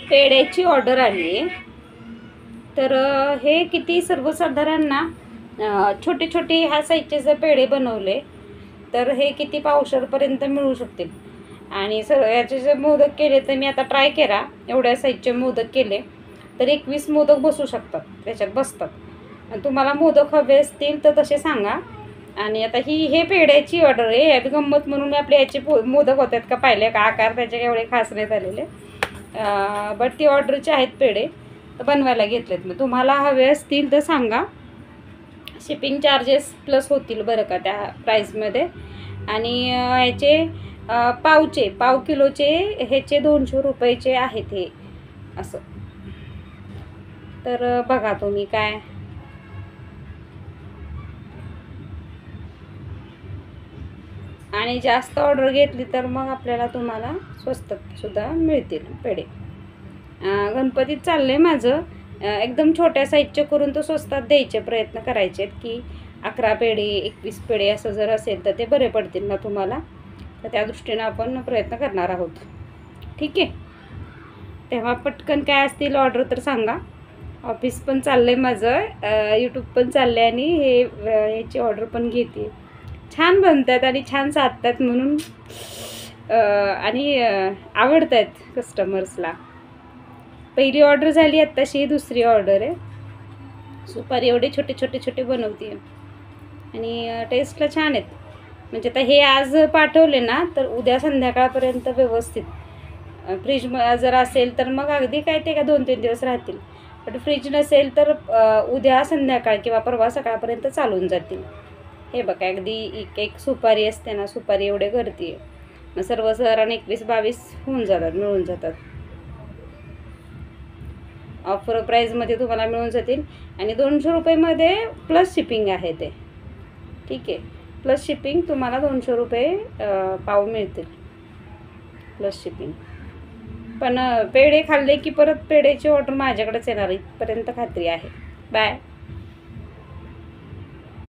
पेढ्याची order आली आहे. तर हे किती सर्वसाधारण ना छोटे छोटे ह्या साईजचे जर पेढे बनवले तर हे किती पावशेरपर्यंत मिळू शकतील. आणि याचे जे मोदक केले तर मी आता ट्राय केला, एवढ्या साईजचे मोदक केले तर 21 मोदक बसू शकतात, त्याच्यात बसतात. आणि तुम्हाला मोदक हवे असतील तर तसे सांगा. आणि आता हे पेढ्याची ऑर्डर आहे. ह्यात गंमत म्हणून आपले याचे मोदक होतात का पाहिले का, आकार त्याचे एवढे खास नाही झालेले, बट ती ऑर्डरचे आहेत पेढे तर बनवायला घेतलेत. मग तुम्हाला हवे असतील तर सांगा. शिपिंग चार्जेस प्लस होतील बरं का त्या प्राईसमध्ये. आणि ह्याचे पाव किलोचे ह्याचे 200 रुपयाचे आहेत हे असं. तर बघा तुम्ही काय. आणि जास्त ऑर्डर घेतली तर मग आपल्याला तुम्हाला स्वस्तात सुद्धा मिळतील पेढे. गणपतीत चाललं आहे माझं एकदम छोट्या साईजचे करून तो स्वस्तात द्यायचे प्रयत्न करायचे की 11 पेढे 21 पेढे असं जर असेल तर ते बरे पडतील ना तुम्हाला. तर त्या दृष्टीनं आपण प्रयत्न करणार आहोत. ठीक आहे. तेव्हा पटकन काय असतील ऑर्डर तर सांगा. ऑफिस पण चाललं आहे माझं, यूट्यूब पण चाललं आहे आणि ह्याची ऑर्डर पण घेते. छान बनतात आणि छान साधतात म्हणून आणि आवडत आहेत कस्टमर्सला. पहिली ऑर्डर झाली, आत्ताशी दुसरी ऑर्डर आहे. सुपारी एवढे छोटे छोटे छोटे बनवते आणि टेस्टला छान आहेत. म्हणजे आता हे आज पाठवले ना तर उद्या संध्याकाळपर्यंत व्यवस्थित फ्रीज जर असेल तर मग अगदी काय ते का 2-3 दिवस राहतील. बट फ्रीज नसेल तर उद्या संध्याकाळ किंवा परवा सकाळपर्यंत चालून जातील. हे बघा अगदी एक सुपारी असते ना, सुपारी एवढे करते. मग सर्वसाधारण 21-22 होऊन जातात, मिळून जातात. ऑफर प्राईजमध्ये तुम्हाला मिळून जातील. आणि 200 रुपयेमध्ये प्लस शिपिंग आहे ते. ठीक आहे. प्लस शिपिंग तुम्हाला 200 रुपये पाव मिळतील प्लस शिपिंग. पण पेढे खाल्ले की परत पेढेची ऑर्डर माझ्याकडेच येणार, इथपर्यंत खात्री आहे. बाय.